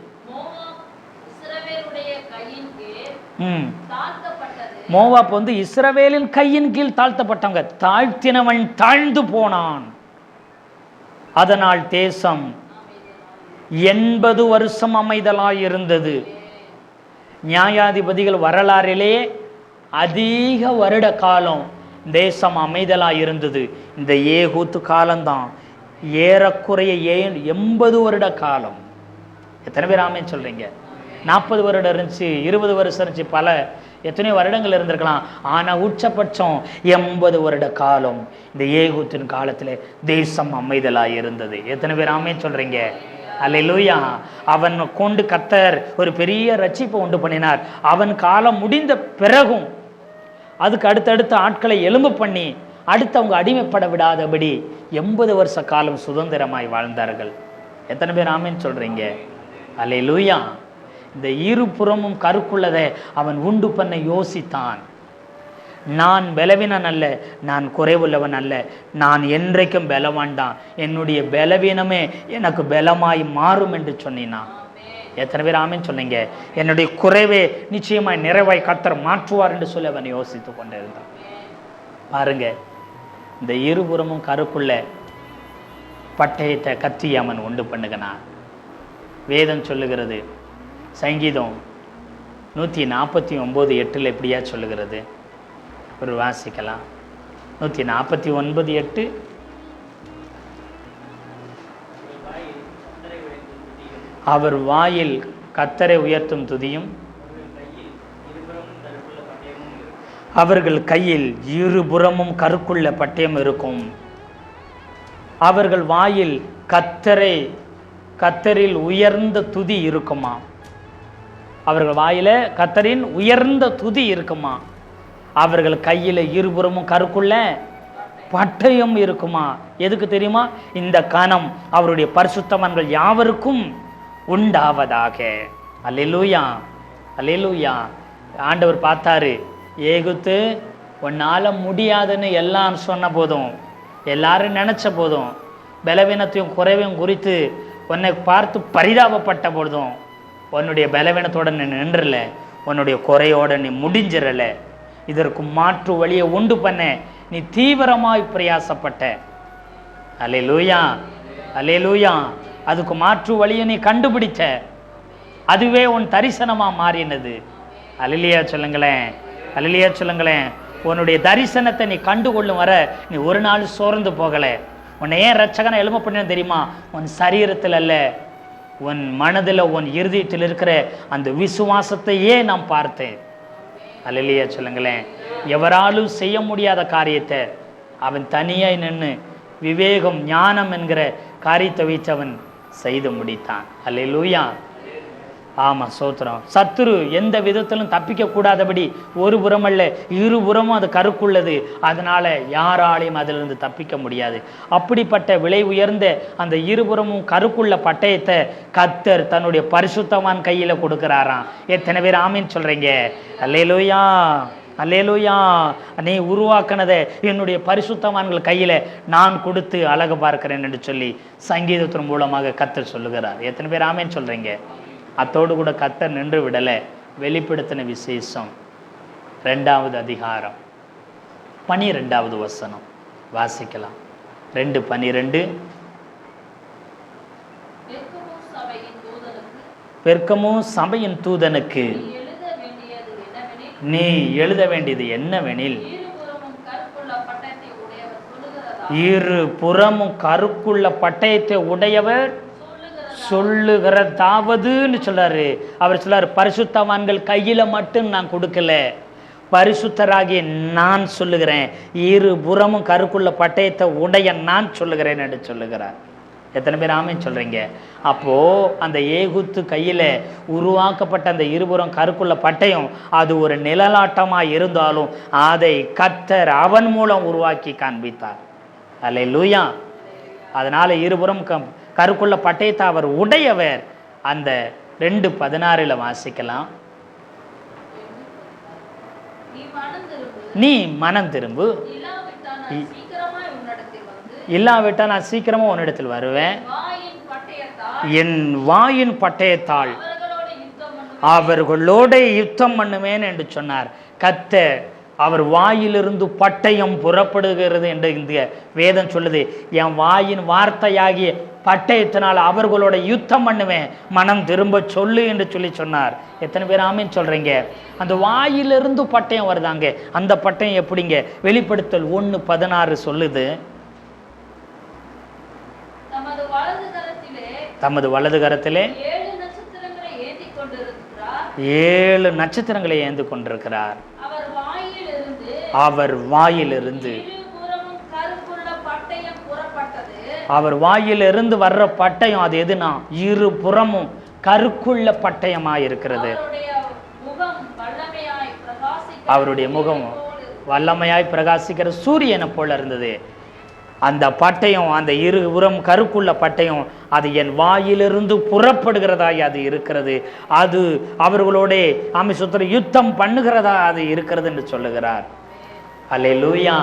மோவாப் வந்து இஸ்ரவேலின் கையின் கீழ் தாழ்த்தப்பட்டவங்க. தாழ்த்தினவன் தாழ்ந்து போனான். அதனால் தேசம் 80 வருஷம் அமைதலாய் இருந்தது. நியாயாதிபதிகள் வரலாறிலே அதிக வருட காலம் தேசம் அமைதலாய் இருந்தது. இந்த ஏகூத்து காலம்தான் ஏறக்குறைய 80 வருட காலம். எத்தனை பேர் ஆமேன்னு சொல்றீங்க? 40 வருடம் இருந்துச்சு, 20 வருஷம் இருந்துச்சு, பல எத்தனையோ வருடங்கள் இருந்திருக்கலாம். ஆனால் உச்சபட்சம் 80 வருட காலம் இந்த ஏகூத்தின் காலத்தில் தேசம் அமைதலாக இருந்தது. எத்தனை பேர் ஆமேன்னு சொல்றீங்க? அல்லேலூயா. அவன் கொண்டு கர்த்தர் ஒரு பெரிய ரட்சிப்பை உண்டு பண்ணினார். அவன் காலம் முடிந்த பிறகும் அதுக்கு அடுத்தடுத்த ஆட்களை எலும்பு பண்ணி அடுத்து அவங்க அடிமைப்பட விடாதபடி 80 வருஷ காலம் சுதந்திரமாய் வாழ்ந்தார்கள். எத்தனை பேர் ஆமேன்னு சொல்றீங்க? அல்லேலூயா. இந்த இருபுறமும் கருக்குள்ளதை அவன் உண்டு பண்ண யோசித்தான். நான் பலவீனன் அல்ல, நான் குறைவுள்ளவன் அல்ல, நான் என்றைக்கும் பலவான் தான், என்னுடைய பலவீனமே எனக்கு பலமாய் மாறும் என்று சொன்னான். எத்தனை பேர் ஆமேன்னு சொன்னீங்க? என்னுடைய குறைவே நிச்சயமாய் நிறைவாய் கர்த்தர் மாற்றுவார் என்று சொல்லி அவன் யோசித்து கொண்டே இருந்தான். பாருங்க, இந்த இருபுறமும் கருக்குள்ள பட்டயத்தை கத்தி அவன் உண்டு பண்ணுகிறான். வேதம் சொல்லுகிறது, சங்கீதம் 149:8 எப்படியா சொல்லுகிறது? ஒரு வாசிக்கலாம். 149:8. அவர் வாயில் கர்த்தரை உயர்த்தும் துதியும் அவர்கள் கையில் இருபுறமும் கருக்குள்ள பட்டயம் இருக்கும். அவர்கள் வாயில் கர்த்தரில் உயர்ந்த துதி இருக்குமா? அவர்கள் வாயில கர்த்தரின் உயர்ந்த துதி இருக்குமா? அவர்கள் கையில் இருபுறமும் கருக்குள்ள பட்டயம் இருக்குமா? எதுக்கு தெரியுமா? இந்த கணம் அவருடைய பரிசுத்தவான்கள் யாவருக்கும் உண்டாவதாக. அல்லேலூயா, அல்லேலூயா. ஆண்டவர் பார்த்தாரு, ஏகுத்து உன்னால முடியாதுன்னு எல்லாம் சொன்ன போதும், எல்லாரும் நினைச்ச போதும், பலவீனத்தையும் குறைவையும் குறித்து உன்னை பார்த்து பரிதாபப்பட்ட பொழுதும் உன்னுடைய பலவீனத்தோட நீ நின்றல, உன்னுடைய குறையோட நீ முடிஞ்சிடல. இதற்கு மாற்று வழியை உண்டு பண்ண நீ தீவிரமாய் பிரயாசப்பட்ட. அல்லேலூயா, அல்லேலூயா. அதுக்கு மாற்று வழியை நீ கண்டுபிடிச்ச. அதுவே உன் தரிசனமா மாறினது. அல்லேலூயா சொல்லுங்களேன், அல்லேலூயா சொல்லுங்களேன். உன்னுடைய தரிசனத்தை நீ கண்டுகொள்ளும் வர நீ ஒரு நாள் சோர்ந்து போகல. உன்னை ஏன் ரட்சகனை எழும பண்ண தெரியுமா? உன் சரீரத்தில் அல்ல, உன் மனதில், உன் இருதயத்தில் இருக்கிற அந்த விசுவாசத்தையே நான் பார்த்தேன். அல்லேலூயா சொல்லுங்களேன். எவராலும் செய்ய முடியாத காரியத்தை அவன் தனியாய் நின்று விவேகம் ஞானம் என்கிற காரியத்தை வைத்து அவன் செய்து முடித்தான். அல்லேலூயா. ஆமா, சோத்திரம். சத்துரு எந்த விதத்திலும் தப்பிக்க கூடாதபடி ஒரு புறம் அல்ல இருபுறமும் அது கருக்குள்ளது. அதனால யாராலையும் அதிலிருந்து தப்பிக்க முடியாது. அப்படிப்பட்ட விலை உயர்ந்த அந்த இருபுறமும் கருக்குள்ள பட்டயத்தை கர்த்தர் தன்னுடைய பரிசுத்தவான் கையில கொடுக்கிறாராம். எத்தனை பேர் ஆமீன் சொல்றீங்க? அல்லேலூயா, அல்லேலூயா. நீ உருவாக்கினதை என்னுடைய பரிசுத்தவான்கள் கையில நான் கொடுத்து அழகு பார்க்கிறேன் என்று சொல்லி சங்கீதத்தின் மூலமாக கர்த்தர் சொல்லுகிறார். எத்தனை பேர் ஆமீன் சொல்றீங்க? அத்தோடு கூட கர்த்தர் நின்று விடலை. வெளிப்படுத்தின விசேஷம் 2வது அதிகாரம் 12வது வசனம் வாசிக்கலாம். 2:12. பெர்கமு சபையின் தூதனுக்கு நீ எழுத வேண்டியது என்னவெனில், இரு புறமும் கருக்குள்ள பட்டயத்தை உடையவர் சொல்லுகிறதாவதுன்னு சொல்றாரு. அவர் சொல்றாரு, பரிசுத்தவான்கள் கையில மட்டும் நான் கொடுக்கல, பரிசுத்தராகிய நான் சொல்லுகிறேன், இரு புறமும் கருக்குள்ள பட்டயத்தை உடைய நான் சொல்லுகிறேன் என்று சொல்லுகிறார். எத்தனை பேர் ஆமீன் சொல்றீங்க? அப்போ அந்த ஏகுத்து கையில உருவாக்கப்பட்ட அந்த இருபுறம் கருக்குள்ள பட்டயம் அது ஒரு நிழலாட்டமா இருந்தாலும் அதை கர்த்தர் அவன் மூலம் உருவாக்கி காண்பித்தார். அல்லேலூயா. அதனால இருபுறம் கருக்குள்ள பட்டயத்தை அவர் உடையவர். அந்த 2:16 வாசிக்கலாம். நீ மனம் திரும்பு, இல்லாவிட்டால் நான் சீக்கிரமா உன்னிடத்தில் வருவேன், என் வாயின் பட்டயத்தால் அவர்களோட யுத்தம் பண்ணுவேன் என்று சொன்னார். கர்த்தர் அவர் வாயிலிருந்து பட்டயம் புறப்படுகிறது என்று இந்த வேதம் சொல்லுது. என் வாயின் வார்த்தையாகிய பட்டயத்தினால் அவர்களோட யுத்தம் பண்ணுவேன், மனம் திரும்ப சொல்லு என்று சொல்லி சொன்னார். எத்தனை பேர் ஆமீன் சொல்றீங்க? அந்த வாயிலிருந்து பட்டயம் வருதாங்க. அந்த பட்டயம் எப்படிங்க? வெளிப்படுத்தல் 1:16 சொல்லுது, தமது வலது கரத்திலே 7 நட்சத்திரங்களை ஏந்தி கொண்டிருக்கிறார். அவர் வாயிலிருந்து அவர் வாயிலிருந்து வர்ற பட்டயம் அது எதுனா இருபுறமும் கருக்குள்ள பட்டயமாக இருக்கிறது. அவருடைய முகம் வல்லமையாய் பிரகாசிக்கிற சூரியனை போல இருந்தது. அந்த பட்டயம், அந்த இருபுறம் கருக்குள்ள பட்டயம், அது என் வாயிலிருந்து புறப்படுகிறதாய் அது இருக்கிறது. அது அவர்களோட ஆமென் யுத்தம் பண்ணுகிறதா அது இருக்கிறது என்று சொல்லுகிறார். அல்லேலூயா.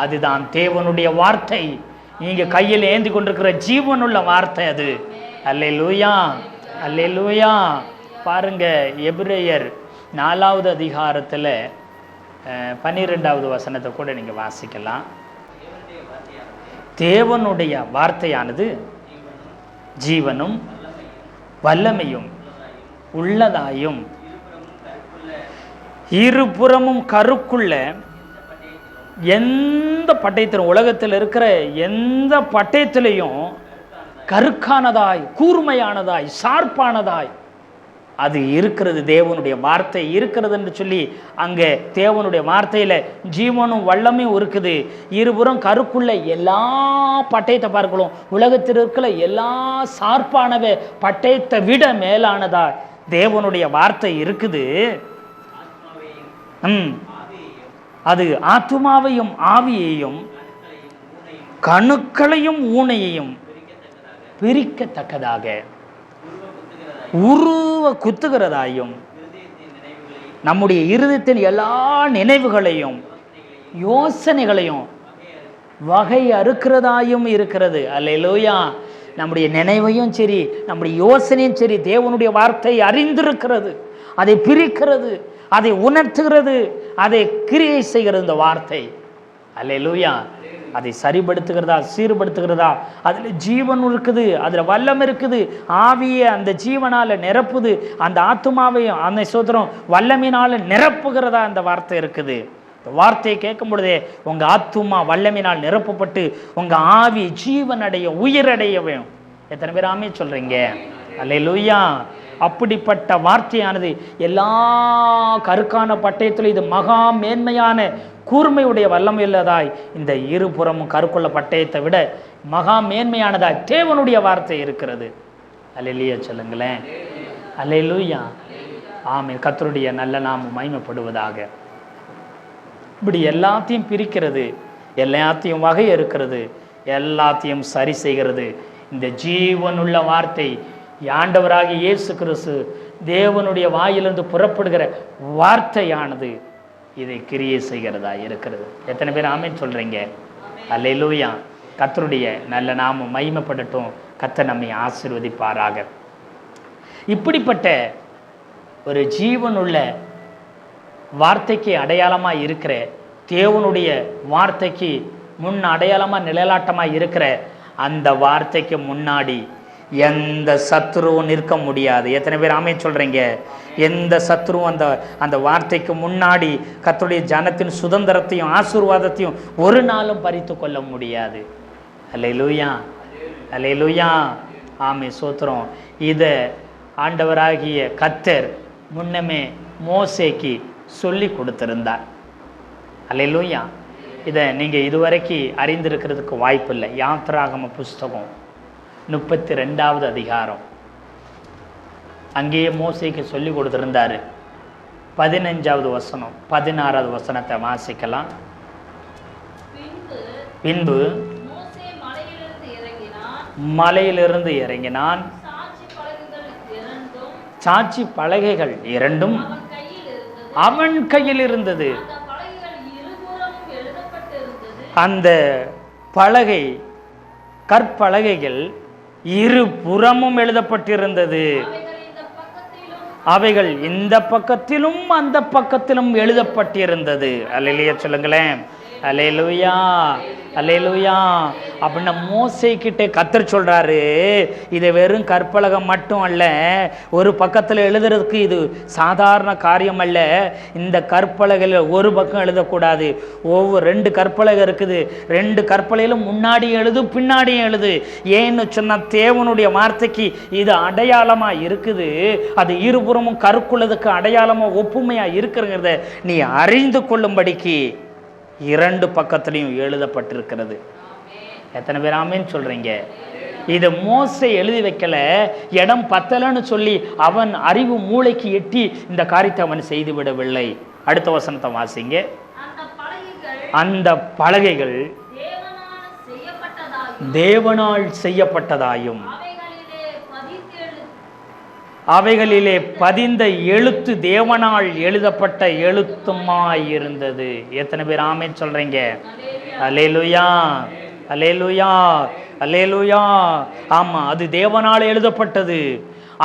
அதுதான் தேவனுடைய வார்த்தை. நீங்க கையில் ஏந்தி கொண்டிருக்கிற ஜீவனுள்ள வார்த்தை அது. அல்லேலூயா, அல்லேலூயா. பாருங்க, எபிரேயர் 4வது அதிகாரத்தில் 12வது வசனத்தை கூட நீங்க வாசிக்கலாம். தேவனுடைய வார்த்தையானது ஜீவனும் வல்லமையும் உள்ளதாயும் இருபுறமும் கருக்குள்ள எந்த பட்டயத்திலும், உலகத்தில் இருக்கிற எந்த பட்டயத்திலையும் கருக்கானதாய், கூர்மையானதாய், ஷார்ப்பானதாய் அது இருக்கிறது. தேவனுடைய வார்த்தை இருக்கிறது என்று சொல்லி அங்கே தேவனுடைய வார்த்தையில் ஜீவனும் வல்லமையும் இருக்குது. இருபுறம் கருக்குள்ள எல்லா பட்டயத்தை பார்க்கலாம். உலகத்தில் இருக்கிற எல்லா ஷார்ப்பானவை பட்டயத்தை விட மேலானதா தேவனுடைய வார்த்தை இருக்குது. அது ஆத்துமாவையும் ஆவியையும் கணுக்களையும் ஊனையையும் பிரிக்கத்தக்கதாக உருவ குத்துகிறதாயும் நம்முடைய இருதயத்தின் எல்லா நினைவுகளையும் யோசனைகளையும் வகை அறுக்கிறதாயும் இருக்கிறது. அல்லேலூயா. நம்முடைய நினைவையும் சரி, நம்முடைய யோசனையும் சரி, தேவனுடைய வார்த்தை அறிந்திருக்கிறது. அதை பிரிக்கிறது, அதை உணர்த்துகிறது, அதை கிரியை செய்கிறது இந்த வார்த்தை. அல்லேலூயா. அதை சரிபடுத்துகிறதா, சீர்படுத்துகிறதா, அதில் ஜீவன் இருக்குது, அதில் வல்லம் இருக்குது. ஆவியை அந்த ஜீவனால் நிரப்புது, அந்த ஆத்துமாவையும் அந்த சோதரம் வல்லமினால் நிரப்புகிறதா அந்த வார்த்தை இருக்குது. இந்த வார்த்தையை கேட்கும் பொழுதே உங்கள் ஆத்துமா வல்லமினால் நிரப்பப்பட்டு உங்கள் ஆவி ஜீவனடைய உயிரடையவும். எத்தனை பேர் ஆமே சொல்கிறீங்க? அல்லேலூயா. அப்படிப்பட்ட வார்த்தையானது எல்லா கருக்கான பட்டயத்திலும் இது மகா மேன்மையான கூர்மையுடைய வல்லமை உள்ளதாய், இந்த இருபுறமும் கருக்குள்ள பட்டயத்தை விட மகா மேன்மையானதாய் தேவனுடைய வார்த்தை இருக்கிறது. அல்லேலூயா சொல்லுங்களேன். அல்லேலூயா. ஆமென். கர்த்தருடைய நல்ல நாமம் மகிமைப்படுவதாக. இப்படி எல்லாத்தையும் பிரிக்கிறது, எல்லாத்தையும் வகை இருக்கிறது, எல்லாத்தையும் சரி செய்கிறது இந்த ஜீவனுள்ள வார்த்தை. ஆண்டவராகிய இயேசு கிறிஸ்து தேவனுடைய வாயிலிருந்து புறப்படுகிற வார்த்தையானது இதை கிரியை செய்கிறதா இருக்கிறது. எத்தனை பேர் ஆமென் சொல்றீங்க? அல்லேலூயா. கர்த்தருடைய நல்ல நாமம் மகிமைப்படட்டும். கர்த்தர் நம்மை ஆசீர்வதிப்பாராக. இப்படிப்பட்ட ஒரு ஜீவனுள்ள வார்த்தைக்கு அடையாளமாக இருக்கிற, தேவனுடைய வார்த்தைக்கு முன் அடையாளமாக நிழலாட்டமாக இருக்கிற அந்த வார்த்தைக்கு முன்னாடி எந்த சத்துருவும் நிற்க முடியாது. எத்தனை பேர் ஆமென் சொல்றீங்க? எந்த சத்துருவும் அந்த வார்த்தைக்கு முன்னாடி கர்த்தருடைய ஜனத்தின் சுதந்திரத்தையும் ஆசீர்வாதத்தையும் ஒரு நாளும் பறித்து கொள்ள முடியாது. அல்லேலூயா, அல்லேலூயா. ஆமென், சோத்திரம். இதை ஆண்டவராகிய கர்த்தர் முன்னமே மோசேக்கு சொல்லி கொடுத்திருந்தார். அல்லேலூயா. இதை நீங்கள் இதுவரைக்கும் அறிந்திருக்கிறதுக்கு வாய்ப்பு இல்லை. யாத்திராகம புஸ்தகம் 32வது அதிகாரம் அங்கேயே மோசேக்கு சொல்லி கொடுத்திருந்தாரு. 15வது வசனம் 16வது வசனத்தை வாசிக்கலாம். பின்பு மலையிலிருந்து இறங்கினான். சாட்சி பலகைகள் இரண்டும் அவன் கையில் இருந்தது. அந்த பலகை, கற்பலகைகள் இரு புறமும் எழுதப்பட்டிருந்தது. அவைகள் இந்த பக்கத்திலும் அந்த பக்கத்திலும் எழுதப்பட்டிருந்தது. அல்லேலூயா சொல்லுங்களேன். அல்லேலூயா, அல்லேலூயா. அப்படின்னா மோசே கிட்டே கர்த்தர் சொல்றாரு, இது வெறும் கற்பலகம் மட்டும் அல்ல, ஒரு பக்கத்தில் எழுதுறதுக்கு இது சாதாரண காரியம் அல்ல. இந்த கற்பலகையில் ஒரு பக்கம் எழுதக்கூடாது. ஒவ்வொரு 2 கற்பலகை இருக்குது. 2 கற்பலகையிலும் முன்னாடியும் எழுது, பின்னாடியும் எழுது. ஏன்னு சொன்னால் தேவனுடைய வார்த்தைக்கு இது அடையாளமாக இருக்குது. அது இருபுறமும் கருக்குள்ளதுக்கு அடையாளமாக ஒப்புமையாக இருக்கிறத நீ அறிந்து கொள்ளும்படிக்கு 2 பக்கத்திலையும் எழுதப்பட்டிருக்கிறது. எத்தனை பேர் ஆமேன்னு சொல்றீங்க? இதை மோசே எழுதி வைக்கல, இடம் பத்தலன்னு சொல்லி அவன் அறிவு மூளைக்கு எட்டி இந்த காரியத்தை அவன் செய்து விடவில்லை. அடுத்த வசனத்தை வாசிங்க. அந்த பலகைகள் தேவனால் செய்யப்பட்டதாயும் அவைகளிலே பதிந்த எழுத்து தேவனால் எழுதப்பட்ட எழுத்துமாய் இருந்தது. எத்தனை பேர் ஆமென் சொல்றீங்க? அல்லேலூயா, அல்லேலூயா, அல்லேலூயா. ஆமா, அது தேவனால் எழுதப்பட்டது.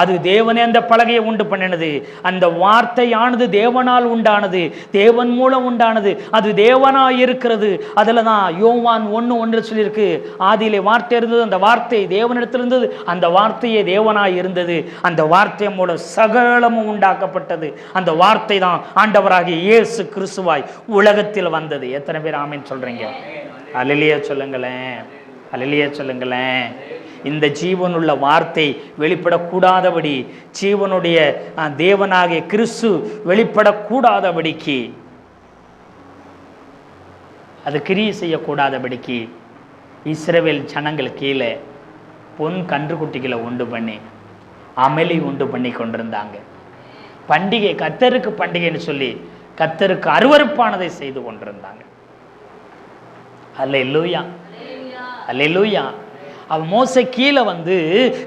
அது தேவனே அந்த பலகையை உண்டு பண்ணினது. அந்த வார்த்தையானது தேவனால் உண்டானது, தேவன் மூலம் உண்டானது. அது தேவனாய் இருக்கிறது. அதில் தான் யோவான் 1:1 சொல்லியிருக்கு, ஆதியிலே வார்த்தை இருந்தது, அந்த வார்த்தை தேவனிடத்தில் இருந்தது, அந்த வார்த்தையே தேவனாய் இருந்தது, அந்த வார்த்தை மூலம் சகலமும் உண்டாக்கப்பட்டது. அந்த வார்த்தை தான் ஆண்டவராகிய இயேசு கிறிஸ்துவாய் உலகத்தில் வந்தது. எத்தனை பேர் ஆமென் சொல்றீங்க? அல்லேலூயா சொல்லுங்களேன், அல்லேலூயா சொல்லுங்களேன். இந்த ஜீவனுள்ள வார்த்தை வெளிப்படக்கூடாதபடி, ஜீவனுடைய தேவனாகிய கிறிஸ்து வெளிப்படக்கூடாதபடிக்கு, அது கிரியை செய்யக்கூடாதபடிக்கு இஸ்ரவேல் ஜனங்கள் கீழே பொன் கன்றுக்குட்டிகளை உண்டு பண்ணி அமளி உண்டு பண்ணி கொண்டிருந்தாங்க. பண்டிகை, கர்த்தருக்கு பண்டிகைன்னு சொல்லி கர்த்தருக்கு அருவருப்பானதை செய்து கொண்டிருந்தாங்க. அல்லேலூயா, அல்லேலூயா. அவன் மோசே கீழே வந்து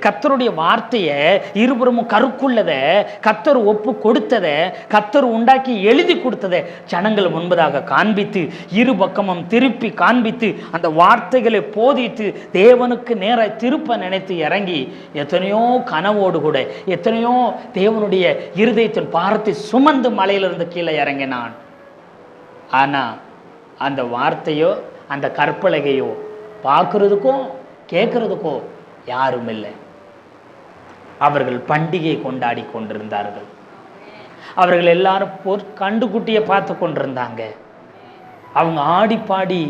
கர்த்தருடைய வார்த்தையை இருபுறமும் கருக்குள்ளதை, கர்த்தர் ஒப்பு கொடுத்ததை, கர்த்தர் உண்டாக்கி எழுதி கொடுத்ததை ஜனங்கள் முன்பதாக காண்பித்து, இரு பக்கமும் திருப்பி காண்பித்து, அந்த வார்த்தைகளை போதித்து தேவனுக்கு நேராக திருப்ப நினைத்து இறங்கி, எத்தனையோ கனவோடு கூட, எத்தனையோ தேவனுடைய இருதயத்தில் பாரத்தை சுமந்து மலையிலிருந்து கீழே இறங்கினான். ஆனால் அந்த வார்த்தையோ அந்த கற்பலகையோ பார்க்கறதுக்கும் கேட்கறதுக்கோ யாரும் இல்லை. அவர்கள் பண்டிகை கொண்டாடி கொண்டிருந்தார்கள். அவர்கள் எல்லாரும் கண்டுகுட்டியை பார்த்து கொண்டிருந்தாங்க. அவங்க ஆடி பாடி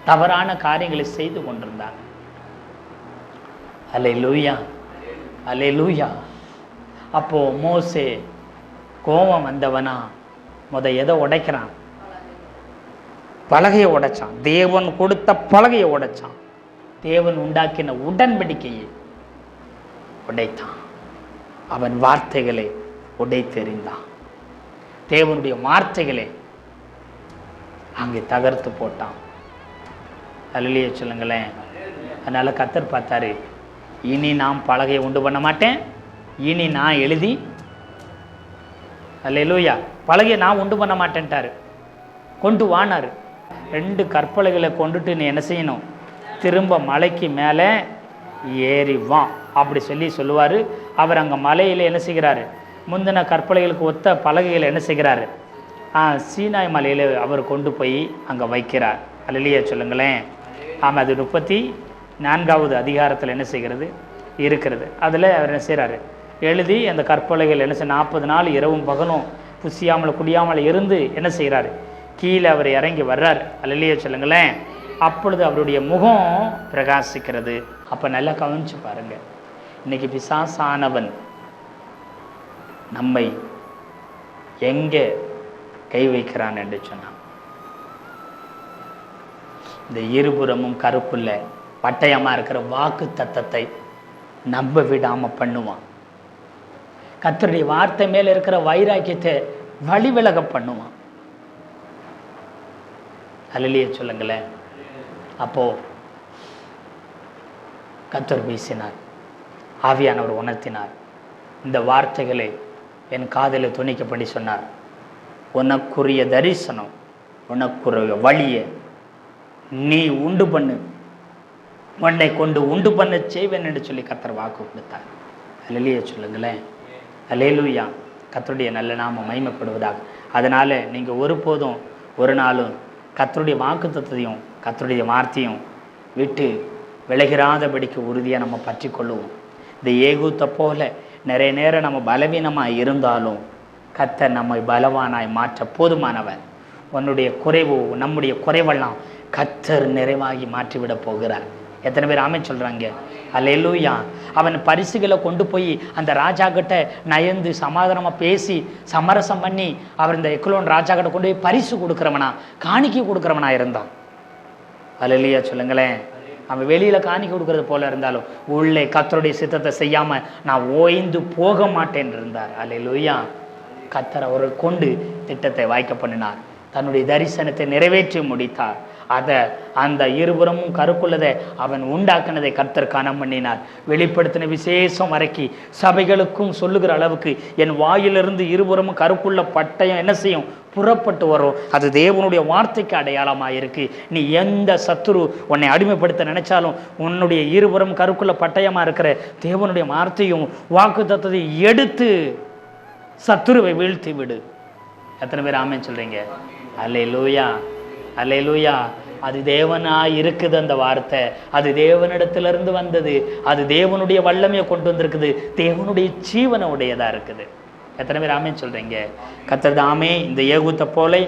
தவறான காரியங்களை செய்து கொண்டிருந்தாங்க. அல்லேலூயா, அல்லேலூயா. அப்போ மோசே கோபம் வந்தவனா எதை உடைக்கிறான்? பலகையை உடைச்சான். தேவன் கொடுத்த பலகையை உடைச்சான். தேவன் உண்டாக்கின உடன்படிக்கையை உடைத்தான். அவன் வார்த்தைகளை உடைத்தெறிந்தான். தேவனுடைய வார்த்தைகளை அங்கே தகர்த்து போட்டான். அல்லேலூயா சொல்லுங்களேன். அதனால கர்த்தர் பார்த்தாரு, இனி நான் பலகையை உண்டு பண்ண மாட்டேன், இனி நான் எழுதி, அல்லேலூயா, பலகையை நான் உண்டு பண்ண மாட்டேன்ட்டாரு. கொண்டு வானாரு. 2 கற்பலைகளை கொண்டுட்டு நீ என்ன செய்யணும்? திரும்ப மலைக்கு மேலே ஏறி வா அப்படி சொல்லுவார். அவர் அங்கே மலையில் என்ன செய்கிறாரு? முந்தின கற்பலைகளுக்கு ஒத்த பலகைகளை என்ன செய்கிறாரு? சீனாய் மலையில் அவர் கொண்டு போய் அங்கே வைக்கிறார். அல்லேலூயா சொல்லுங்களேன். ஆமாம், அது 34வது அதிகாரத்தில் என்ன செய்கிறது இருக்கிறது. அதில் அவர் என்ன செய்கிறாரு? எழுதி அந்த கற்பலைகள் என்ன செய்ய 40 நாள் இரவும் பகலும் புசியாமல் குடியாமல் இருந்து என்ன செய்கிறாரு? கீழே அவர் இறங்கி வர்றார். அல்லேலூயா சொல்லுங்களேன். அப்பொழுது அவருடைய முகம் பிரகாசிக்கிறது. அப்போ நல்லா கவனிச்சு பாருங்க. இன்னைக்கு பிசாசானவன் நம்மை எங்கே கை வைக்கிறான் என்று சொன்னான்? இந்த இருபுறமும் கருப்புள்ள பட்டயமாக இருக்கிற வாக்கு தத்தத்தை நம்ப விடாமல் பண்ணுவான். கர்த்தருடைய வார்த்தை மேலே இருக்கிற வைராக்கியத்தை வழிவிலக பண்ணுவான். அல்லேலூயா சொல்லுங்களேன். அப்போ கர்த்தர் பேசினார், ஆவியானவர் உணர்த்தினார். இந்த வார்த்தைகளை என் காதில் துணிக்கப்படி சொன்னார். உனக்குரிய தரிசனம், உனக்குரிய வழியை நீ உண்டு பண்ணு, உன்னை கொண்டு உண்டு பண்ண செய்வேன் என்று சொல்லி கர்த்தர் வாக்கு கொடுத்தார். அல்லேலூயா சொல்லுங்களேன். அல்லேலூயா. கர்த்தருடைய நல்ல நாமம் மகிமைப்படுவதாக. அதனால் நீங்கள் ஒருபோதும் ஒரு நாளும் கர்த்தருடைய வாக்குத்தத்தத்தையும் கர்த்தருடைய வார்த்தையும் விட்டு விலகிறாதபடிக்கு உறுதியாக நம்ம பற்றி கொள்ளுவோம். இந்த ஏகூத்தை போல நிறைய நேரம் நம்ம பலவீனமாக இருந்தாலும் கர்த்தர் நம்மை பலவானாய் மாற்ற போதுமானவர். உன்னுடைய குறைவு, நம்முடைய குறைவெல்லாம் கர்த்தர் நிறைவாகி மாற்றிவிட போகிறார். எத்தனை பேர் ஆமென் சொல்கிறாங்க? அல்லேலூயா. அவன் பரிசுகளை கொண்டு போய் அந்த ராஜா கிட்ட நயந்து சமாதானமாக பேசி சமரசம் பண்ணி அவர் இந்த எக்லோன் ராஜா கிட்ட கொண்டு போய் பரிசு கொடுக்குறவனா, காணிக்கை கொடுக்குறவனா இருந்தான். அல்லேலூயா சொல்லுங்களேன். அவன் வெளியில் காணிக்க கொடுக்கறது போல இருந்தாலும் உள்ளே கர்த்தருடைய சித்தத்தை செய்யாமல் நான் ஓய்ந்து போக மாட்டேன் இருந்தார். அல்லேலூயா. கர்த்தர் அவரை கொண்டு திட்டத்தை வாய்க்க பண்ணினார். தன்னுடைய தரிசனத்தை நிறைவேற்றி முடித்தார். அந்த இருபுறமும் கருக்குள்ளதை அவன் உண்டாக்குனதை கர்த்தர் கனம் பண்ணினார். வெளிப்படுத்தின விசேஷம் வரைக்கும் சபைகளுக்கும் சொல்லுகிற அளவுக்கு என் வாயிலிருந்து இருபுறமும் கருக்குள்ள பட்டயம் என்ன செய்யும்? புறப்பட்டு வரும். அது தேவனுடைய வார்த்தைக்கு அடையாளமாக இருக்கு. நீ எந்த சத்துரு உன்னை அடிமைப்படுத்த நினைச்சாலும் உன்னுடைய இருபுறம் கருக்குள்ள பட்டயமாக இருக்கிற தேவனுடைய வார்த்தையும் வாக்குத்தத்தத்தை எடுத்து சத்துருவை வீழ்த்தி விடு. எத்தனை பேர் ஆமென் சொல்றீங்க? அல்லேலூயா, அல்லேலூயா. அது தேவனாய் இருக்குது. அந்த வார்த்தை அது தேவனிடத்திலிருந்து வந்தது. அது தேவனுடைய வல்லமையை கொண்டு வந்திருக்குது. தேவனுடைய ஜீவனை உடையதா இருக்குது. எத்தனை பேர் ஆமென் சொல்றீங்க? கர்த்தர் தாமே இந்த ஏகூத்தை போல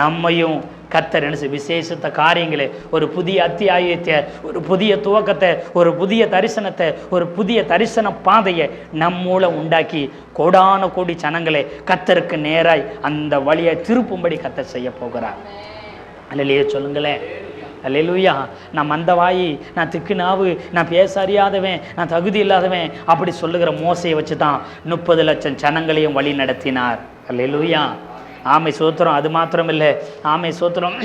நம்மையும் கர்த்தர் என்ன விசேஷத்த காரியங்களை, ஒரு புதிய அத்தியாயத்தை, ஒரு புதிய துவக்கத்தை, ஒரு புதிய தரிசனத்தை, ஒரு புதிய தரிசன பாதையை நம்மூலம் உண்டாக்கி கோடான கோடி ஜனங்களை கர்த்தருக்கு நேராய் அந்த வழியை திருப்பும்படி கர்த்தர் செய்ய போகிறார். அல்லேலூயா சொல்லுங்களேன். அல்லேலூயா. நான் மந்தவாயி, நான் திக்குநாவு, நான் பேச அறியாதவன், நான் தகுதி இல்லாதவன் அப்படி சொல்லுகிற மோசையை வச்சு தான் 30 லட்சம் ஜனங்களையும் வழி நடத்தினார். அல்லேலூயா. ஆமை சோத்திரம். அது மாத்திரம் இல்லை, ஆமை சோத்திரம்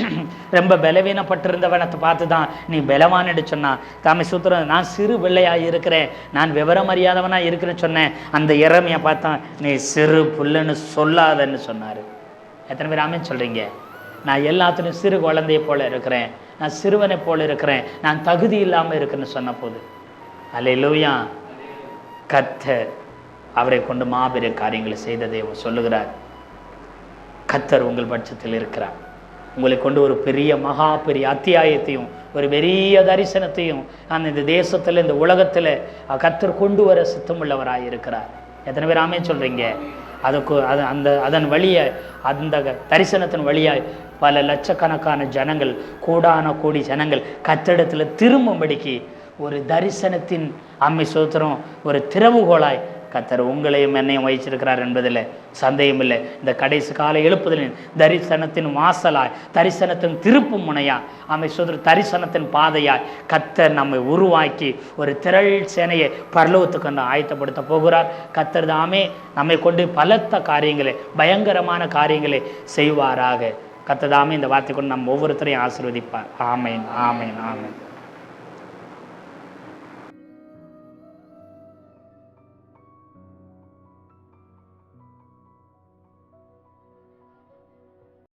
ரொம்ப பலவீனப்பட்டிருந்தவனை பார்த்து தான் நீ பலவான்னு சொன்னான். ஆமை சோத்திரம் நான் சிறு பிள்ளையாக இருக்கிறேன், நான் விவரம் அறியாதவனாக இருக்கிறேன்னு சொன்னேன். அந்த இறமையை பார்த்தான், நீ சிறு புல்லுன்னு சொல்லாதன்னு சொன்னார். எத்தனை பேர் ஆமென் சொல்கிறீங்க? நான் எல்லாத்துலையும் சிறு குழந்தையை போல இருக்கிறேன், நான் சிறுவனை போல இருக்கிறேன், நான் தகுதி இல்லாமல் இருக்குன்னு சொன்ன போது அல்லேலூயா. கர்த்தர் அவரை கொண்டு மாபெரும் காரியங்களை செய்ததை சொல்லுகிறார். கர்த்தர் உங்கள் பட்சத்தில் இருக்கிறார். உங்களை கொண்டு ஒரு பெரிய மகா பெரிய அத்தியாயத்தையும் ஒரு பெரிய தரிசனத்தையும் இந்த தேசத்தில் இந்த உலகத்தில் கர்த்தர் கொண்டு வர சித்தமுள்ளவராக இருக்கிறார். எத்தனை பேர் ஆமென் சொல்கிறீங்க? அதன் வழியை, அந்த தரிசனத்தின் வழியாய் பல லட்சக்கணக்கான ஜனங்கள், கோடான கோடி ஜனங்கள் கர்த்தரிடத்தில் திரும்பும்படிக்கு ஒரு தரிசனத்தின் ஆமை சோத்திரம் ஒரு திறவுகோலாய் கர்த்தர் உங்களையும் என்னையும் வகிச்சிருக்கிறார் என்பதில் சந்தேகம் இல்லை. இந்த கடைசி கால எழுப்புதலின் தரிசனத்தின் வாசலாய், தரிசனத்தின் திருப்பு முனையாய், ஆமை சோதர தரிசனத்தின் பாதையாய் கர்த்தர் நம்மை உருவாக்கி ஒரு திரள் சேனையை பரலோகத்துக்கு கொண்டு ஆயத்தப்படுத்த போகிறார். கர்த்தர் தாமே நம்மை கொண்டு பலத்த காரியங்களை, பயங்கரமான காரியங்களை செய்வாராக. கர்த்தர் தாமே இந்த வார்த்தை கொண்டு நம்ம ஒவ்வொருத்தரையும் ஆசீர்வதிப்பார். ஆமேன், ஆமேன், ஆமேன்.